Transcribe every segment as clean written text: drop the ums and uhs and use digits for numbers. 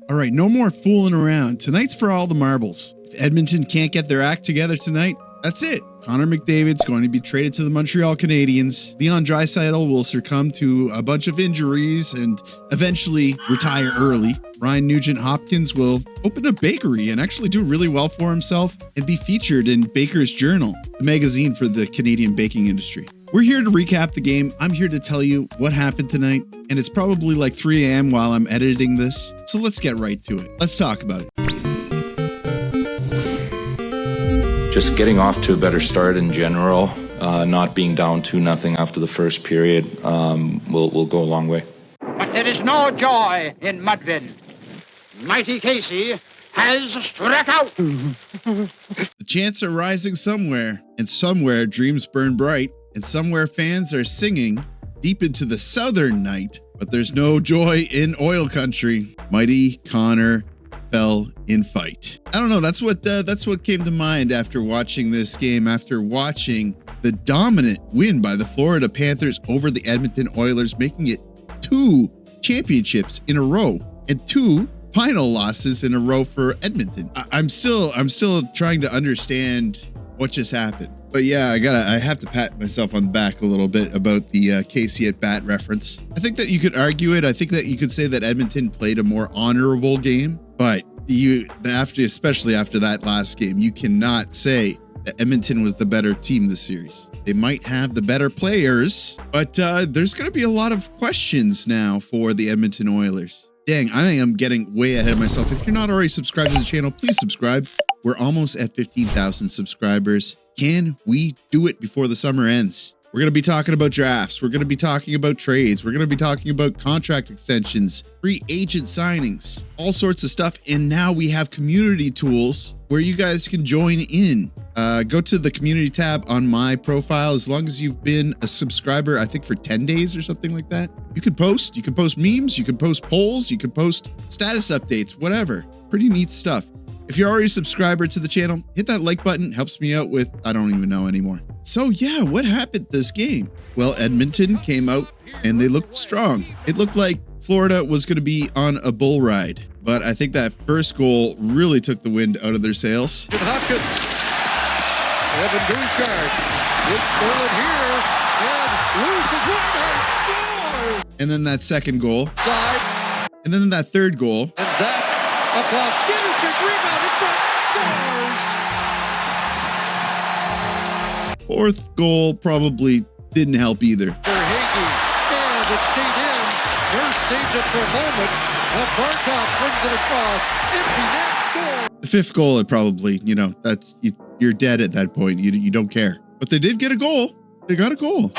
All right, no more fooling around. Tonight's for all the marbles. If Edmonton can't get their act together tonight, that's it. Connor McDavid's going to be traded to the Montreal Canadiens. Leon Draisaitl will succumb to a bunch of injuries and eventually retire early. Ryan Nugent-Hopkins will open a bakery and actually do really well for himself and be featured in Baker's Journal, the magazine for the Canadian baking industry. We're here to recap the game. I'm here to tell you what happened tonight, and it's probably like 3 a.m. while I'm editing this. So let's get right to it. Let's talk about it. Just getting off to a better start in general, not being down 2-0 after the first period will go a long way. But there is no joy in Mudville. Mighty Casey has struck out. The chants are rising somewhere, and somewhere dreams burn bright, and somewhere fans are singing deep into the southern night, but there's no joy in oil country. Mighty Connor fell in fight. I don't know, that's what came to mind after watching this game, after watching the dominant win by the Florida Panthers over the Edmonton Oilers, making it 2 championships in a row and 2 final losses in a row for Edmonton. I'm still trying to understand what just happened. But yeah, I have to pat myself on the back a little bit about the Casey at bat reference. I think that you could argue it. I think that you could say that Edmonton played a more honorable game, but especially after that last game, you cannot say that Edmonton was the better team this series. They might have the better players, but there's going to be a lot of questions now for the Edmonton Oilers. Dang, I am getting way ahead of myself. If you're not already subscribed to the channel, please subscribe. We're almost at 15,000 subscribers. Can we do it before the summer ends? We're going to be talking about drafts. We're going to be talking about trades. We're going to be talking about contract extensions, free agent signings, all sorts of stuff. And now we have community tools where you guys can join in. Go to the community tab on my profile. As long as you've been a subscriber, I think for 10 days or something like that. You can post memes, you can post polls, you can post status updates, whatever. Pretty neat stuff. If you're already a subscriber to the channel, hit that like button. Helps me out with, I don't even know anymore. So yeah, what happened this game? Well, Edmonton came out and they looked strong. It looked like Florida was going to be on a bull ride. But I think that first goal really took the wind out of their sails. Hopkins, Evan Bouchard, it's stolen here, and loses Reinhart, scores! And then that second goal. Side. And then that third goal. And that, up off Skinner, big rebound in front, scores! Fourth goal probably didn't help either. Verhaeghe, and it stayed in. Nurse saved it for a moment. Now Barkov swings it across. Empty net, score! The fifth goal, it probably, you're dead at that point. You don't care. But they did get a goal. They got a goal.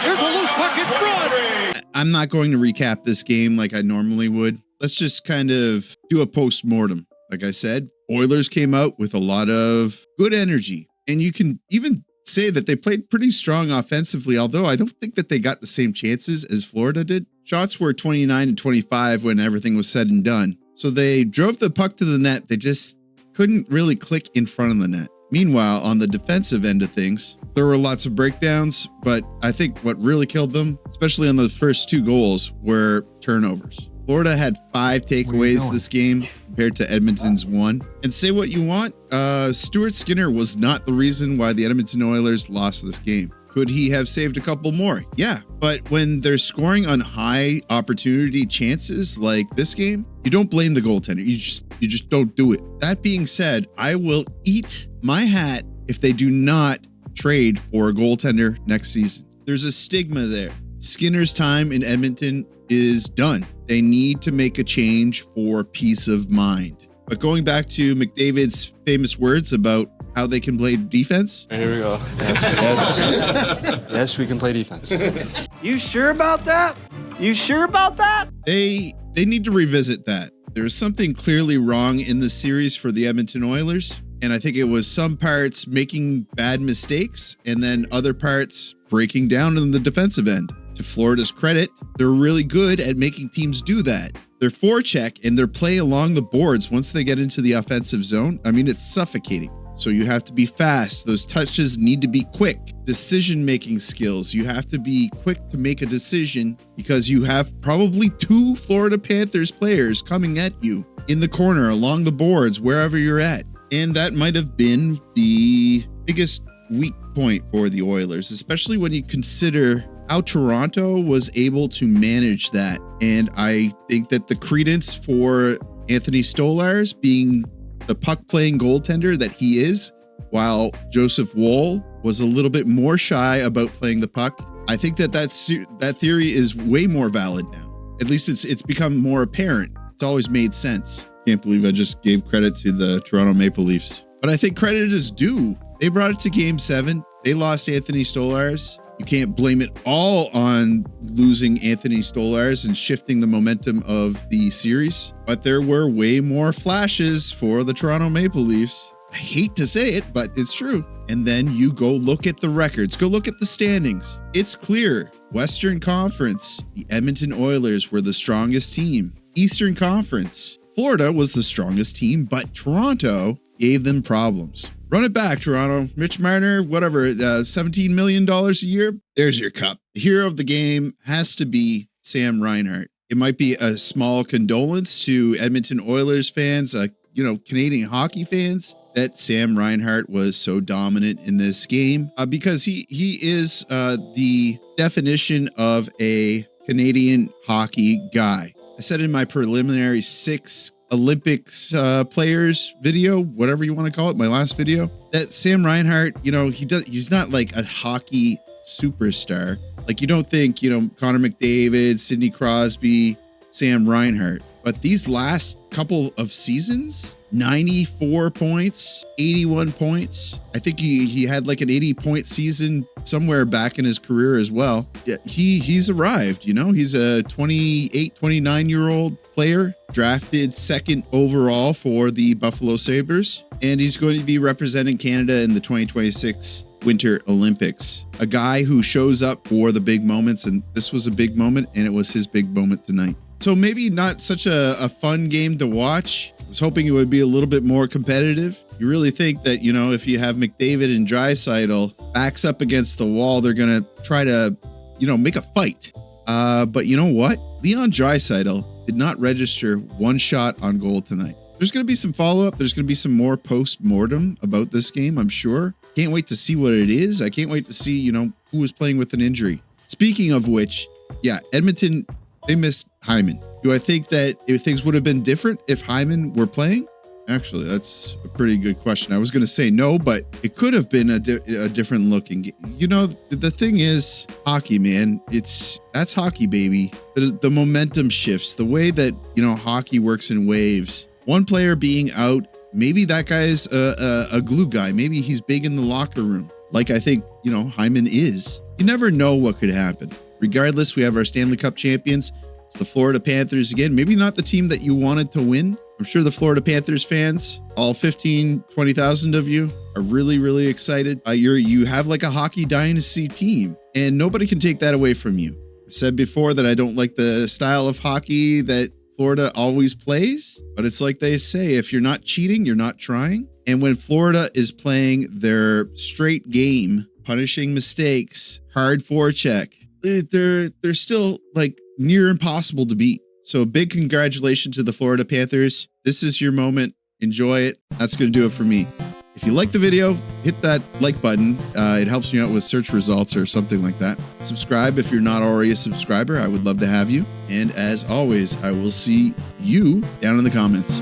There's a loose puck in front. I'm not going to recap this game like I normally would. Let's just kind of do a post-mortem. Like I said, Oilers came out with a lot of good energy. And you can even say that they played pretty strong offensively, although I don't think that they got the same chances as Florida did. Shots were 29-25 when everything was said and done. So they drove the puck to the net. They just couldn't really click in front of the net. Meanwhile, on the defensive end of things, there were lots of breakdowns, but I think what really killed them, especially on those first 2 goals, were turnovers. Florida had 5 takeaways this game compared to Edmonton's 1. And say what you want, Stuart Skinner was not the reason why the Edmonton Oilers lost this game. Could he have saved a couple more? Yeah, but when they're scoring on high opportunity chances like this game, you don't blame the goaltender. You just don't do it. That being said, I will eat my hat if they do not trade for a goaltender next season. There's a stigma there. Skinner's time in Edmonton is done. They need to make a change for peace of mind. But going back to McDavid's famous words about how they can play defense. Here we go. Yes, we can play defense. You sure about that? You sure about that? They need to revisit that. There is something clearly wrong in the series for the Edmonton Oilers. And I think it was some parts making bad mistakes and then other parts breaking down in the defensive end. To Florida's credit, they're really good at making teams do that. Their forecheck and their play along the boards once they get into the offensive zone, I mean, it's suffocating. So you have to be fast. Those touches need to be quick. Decision-making skills. You have to be quick to make a decision because you have probably 2 Florida Panthers players coming at you in the corner, along the boards, wherever you're at. And that might have been the biggest weak point for the Oilers, especially when you consider how Toronto was able to manage that. And I think that the credence for Anthony Stolarz being the puck-playing goaltender that he is, while Joseph Woll was a little bit more shy about playing the puck, I think that theory is way more valid now. At least it's become more apparent. It's always made sense. Can't believe I just gave credit to the Toronto Maple Leafs. But I think credit is due. They brought it to Game 7. They lost Anthony Stolarz. You can't blame it all on losing Anthony Stolarz and shifting the momentum of the series. But there were way more flashes for the Toronto Maple Leafs. I hate to say it, but it's true. And then you go look at the records. Go look at the standings. It's clear. Western Conference, the Edmonton Oilers were the strongest team. Eastern Conference, Florida was the strongest team, but Toronto gave them problems. Run it back, Toronto. Mitch Marner, whatever, $17 million a year. There's your cup. The hero of the game has to be Sam Reinhart. It might be a small condolence to Edmonton Oilers fans, Canadian hockey fans, that Sam Reinhart was so dominant in this game because he is the definition of a Canadian hockey guy. I said in my preliminary 6 Olympics players video, whatever you want to call it, my last video, that Sam Reinhart, he's not like a hockey superstar. Like you don't think, Connor McDavid, Sidney Crosby, Sam Reinhart. But these last couple of seasons, 94 points, 81 points. I think he had like an 80-point season somewhere back in his career as well. Yeah, he's arrived, he's a 28, 29-year-old player, drafted 2nd overall for the Buffalo Sabres, and he's going to be representing Canada in the 2026 Winter Olympics. A guy who shows up for the big moments, and this was a big moment, and it was his big moment tonight. So maybe not such a fun game to watch. I was hoping it would be a little bit more competitive. You really think that, if you have McDavid and Draisaitl backs up against the wall, they're going to try to, make a fight. But you know what? Leon Draisaitl did not register 1 shot on goal tonight. There's going to be some follow-up. There's going to be some more post-mortem about this game, I'm sure. Can't wait to see what it is. I can't wait to see, who was playing with an injury. Speaking of which, yeah, Edmonton, they missed Hyman. Do I think that if things would have been different if Hyman were playing? Actually, that's a pretty good question. I was going to say no, but it could have been a different looking. The thing is, hockey, man. That's hockey, baby. The momentum shifts. The way that hockey works in waves. One player being out, maybe that guy's a glue guy. Maybe he's big in the locker room, like I think Hyman is. You never know what could happen. Regardless, we have our Stanley Cup champions. It's the Florida Panthers again. Maybe not the team that you wanted to win. I'm sure the Florida Panthers fans, all 20,000 of you, are really, really excited. You have like a hockey dynasty team, and nobody can take that away from you. I've said before that I don't like the style of hockey that Florida always plays, but it's like they say, if you're not cheating, you're not trying. And when Florida is playing their straight game, punishing mistakes, hard forecheck, they're still like near impossible to beat. So a big congratulations to the Florida Panthers. This is your moment. Enjoy it. That's going to do it for me. If you like the video, hit that like button. It helps me out with search results or something like that. Subscribe if you're not already a subscriber. I would love to have you. And as always, I will see you down in the comments.